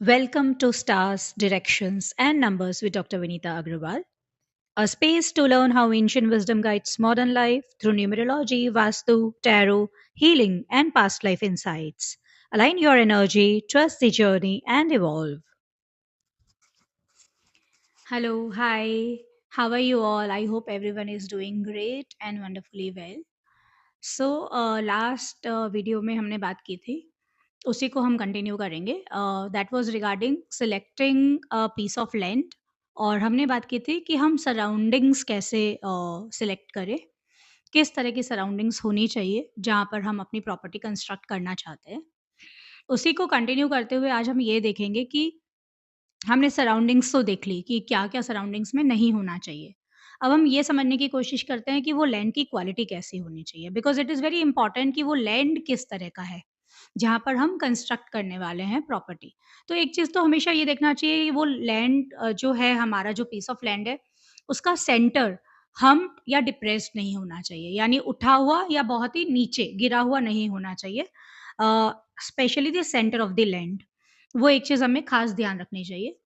Welcome to Stars, Directions, and Numbers with Dr. Vinita Agrawal, a space to learn how ancient wisdom guides modern life through numerology, Vastu, tarot, healing, and past life insights. Align your energy, trust the journey, and evolve. Hello, hi. How are you all? I hope everyone is doing great and wonderfully well. Last video में हमने बात की थी, उसी को हम continue करेंगे। That was regarding selecting a piece of land और हमने बात की थी कि हम सराउंडिंग्स कैसे सिलेक्ट करें, किस तरह की सराउंडिंग्स होनी चाहिए, जहाँ पर हम अपनी प्रॉपर्टी कंस्ट्रक्ट करना चाहते हैं। उसी को कंटिन्यू करते हुए आज हम ये देखेंगे कि हमने सराउंडिंग्स तो देख ली कि क्या-क्या सराउंडिंग्स में नहीं होना चाहिए। अब हम ये समझने की कोशिश करते हैं कि वो लैंड की क्वालिटी कैसी होनी चाहिए because it is very important कि वो लैंड किस तरह का है, जहाँ पर हम कंस्ट्रक्ट करने वाले हैं प्रॉपर्टी। तो एक चीज़ तो हमेशा ये देखना चाहिए कि वो लैंड जो है हमारा जो पीस ऑफ लैंड है, उसका सेंटर हम्प या डिप्रेस्ड नहीं होना चाहिए, यानी उठा हुआ या बहुत ही नीचे गिरा हुआ नहीं होना चाहिए। Specially the centre of the land, वो एक चीज़ हमें खास ध्यान रखनी चाहिए।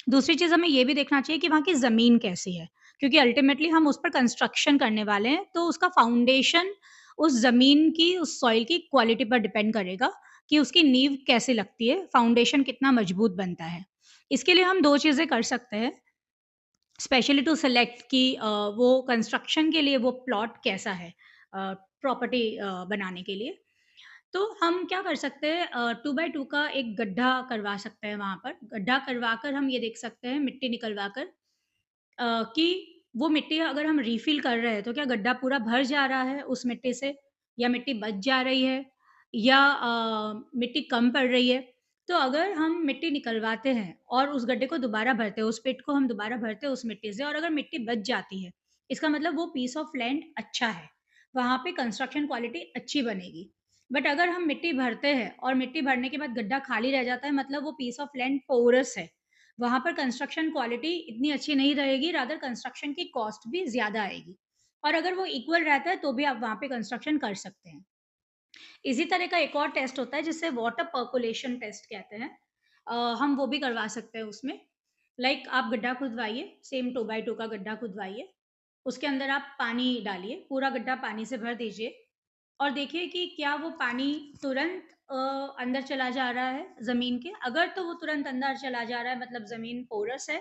दूसरी चीज़ हमें ये भी देखना चाहिए कि वहाँ की ज़मीन कैसी है, क्योंकि अल्टीमेटली हम उस पर कंस्ट्रक्शन करने वाले हैं, तो उसका फाउंडेशन उस ज़मीन की, उस सॉइल की क्वालिटी पर डिपेंड करेगा कि उसकी नींव कैसी लगती है, फाउंडेशन कितना मजबूत बनता है। इसके लिए हम 2 चीज़ें कर सकते हैं, स्पेशली टू सेलेक्ट कि वो कंस्ट्रक्शन के लिए वो प्लॉट कैसा है प्रॉपर्टी बनाने के लिए। तो हम क्या कर सकते हैं 2 बाय 2 का एक गड्ढा करवा सकते हैं वहाँ पर। गड्ढा करवाकर हम ये देख सकते हैं मिट्टी निकलवा कर कि वो मिट्टी अगर हम रिफ़िल कर रहे हैं तो क्या गड्ढा पूरा भर जा रहा है उस मिट्टी से या मिट्टी बच जा रही है या मिट्टी कम पड़ रही है। तो अगर हम मिट्टी निकलवाते हैं और उस गड्ढे को दोबारा भरते हैं, उस पिट को हम दोबारा भरते हैं उस मिट्टी से और अगर मिट्टी बच जाती है, इसका मतलब वो पीस ऑफ लैंड अच्छा है। वहाँ पे कंस्ट्रक्शन क्वालिटी अच्छी बनेगी। बट अगर हम मिट्टी भरते हैं और मिट्टी भरने के बाद गड्ढा खाली रह जाता है मतलब वो पीस ऑफ लैंड पोरस है। वहाँ पर कंस्ट्रक्शन क्वालिटी इतनी अच्छी नहीं रहेगी, रादर कंस्ट्रक्शन की कॉस्ट भी ज़्यादा आएगी। और अगर वो इक्वल रहता है तो भी आप वहाँ पे कंस्ट्रक्शन कर सकते हैं। इसी तरह का एक और टेस्ट होता है जिसे वाटर पर्कोलेशन टेस्ट कहते हैं। हम वो भी करवा सकते हैं उसमें। लाइक आप गड्ढा खुदवाइए, सेम 2 बाय 2 का गड्ढा खुदवाइए। उसके अंदर आप पानी डालिए, पूरा गड्ढा पानी से भर दीजिए और देखिए कि क्या वो पानी तुरंत अंदर चला जा रहा है ज़मीन के। अगर तो वो तुरंत अंदर चला जा रहा है मतलब ज़मीन पोरस है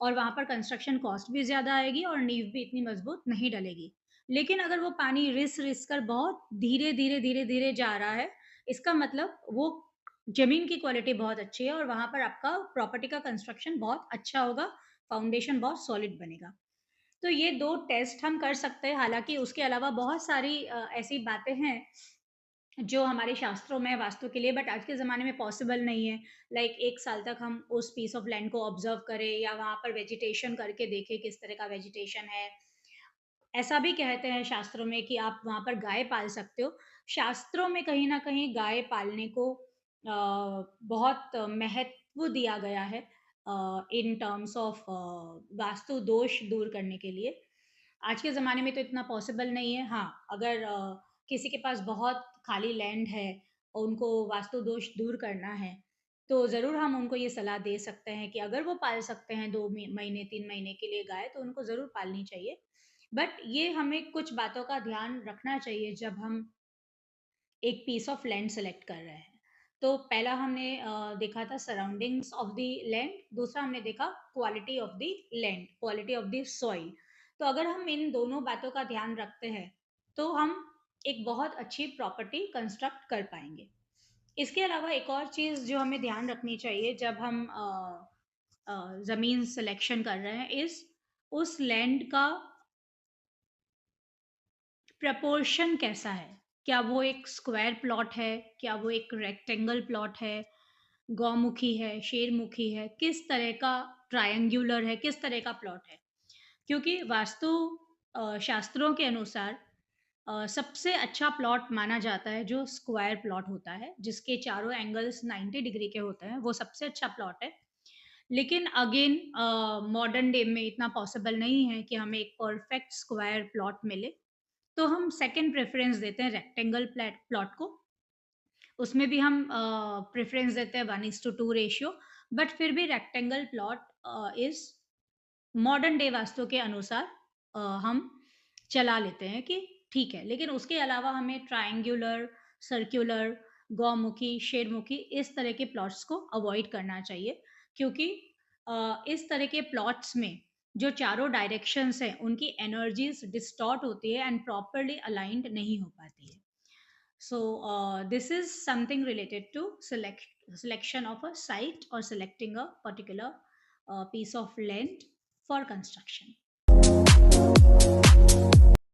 और वहाँ पर कंस्ट्रक्शन कॉस्ट भी ज़्यादा आएगी और नींव भी इतनी मज़बूत नहीं डलेगी। लेकिन अगर वो पानी रिस-रिस कर बहुत धीरे-धीरे, धीरे-धीरे जा रहा है, इसका मतलब वो ज़मीन की क्वालिटी बहुत अच्छी है और वहाँ पर आपका प्रॉपर्टी का कंस्ट्रक्शन बहुत अच्छा होगा, फाउंडेशन बहुत सॉलिड बनेगा। तो ये 2 टेस्ट हम कर सकते हैं, हालाँकि उसके अलावा बहुत सारी ऐसी बातें हैं जो हमारे शास्त्रों में है वास्तु के लिए बट आज के ज़माने में पॉसिबल नहीं है। लाइक 1 साल तक हम उस पीस ऑफ लैंड को ऑब्ज़र्व करें या वहाँ पर वेजिटेशन करके देखें किस तरह का वेजिटेशन है। ऐसा भी कहते हैं शास्त्रों में कि आप वहाँ पर गाय पाल सकते हो। शास्त्रों में कहीं न कहीं गाय पालने को बहुत महत्व दिया गया है इन टर्म्स ऑफ वास्तु दोष दूर करने के लिए। आज के ज़माने में तो इतना पॉसिबल नहीं है। हाँ, अगर किसी के पास बहुत खाली लैंड है और उनको वास्तु दोष दूर करना है, तो ज़रूर हम उनको ये सलाह दे सकते हैं कि अगर वो पाल सकते हैं 2 महीने 3 महीने के लिए गाय, तो उनको ज़रूर पालनी चाहिए। बट ये हमें कुछ बातों का ध्यान रखना चाहिए जब हम एक पीस ऑफ लैंड सेलेक्ट कर रहे हैं। तो पहला हमने देखा था सराउंडिंग्स ऑफ द लैंड, दूसरा हमने देखा quality of the land, quality of the soil. तो अगर हम इन दोनों बातों का ध्यान रखते हैं, तो हम एक बहुत अच्छी प्रॉपर्टी कंस्ट्रक्ट कर पाएँगे। इसके अलावा एक और चीज़ जो हमें ध्यान रखनी चाहिए जब हम ज़मीन सिलेक्शन कर रहे हैं इज़ उस लैंड का प्रपोर्शन कैसा है? क्या वो एक स्क्वायर प्लॉट है? क्या वो एक रेक्टेंगल प्लॉट है? गौमुखी है, शेरमुखी है? किस तरह का ट्रायंगुलर है? किस तरह का प्लॉट है? क्योंकि वास्तु शास्त्रों के अनुसार सबसे अच्छा प्लॉट माना जाता है जो स्क्वायर प्लॉट होता है, जिसके चारों एंगल्स 90 डिग्री के होते हैं, वो सबसे अच्छा प्लॉट है। लेकिन अगेन मॉडर्न डे में इतना पॉसिबल नहीं है कि हमें एक परफेक्ट स्क्वायर प्लॉट मिले। तो हम सेकंड प्रेफ़रेंस देते हैं रेक्टेंगल प्लैट प्लॉट को। उसमें भी हम प्रेफ़रेंस देते हैं 1:2 रेशियो, बट फिर भी rectangle plot is modern day vastu के अनुसार हम चला लेते हैं कि ठीक है। लेकिन उसके अलावा हमें ट्रायंगुलर, सर्कुलर, गौमुखी, शेरमुखी इस तरह के प्लॉट्स को अवॉइड करना चाहिए, क्योंकि इस तरह के प्लॉट्स में जो चारों डायरेक्शंस हैं, उनकी एनर्जीज़ डिस्टॉर्ट होती है एंड प्रॉपर्ली अलाइन्ड नहीं हो पाती है। So, this is something related to selection of a site or selecting a particular piece of land for construction.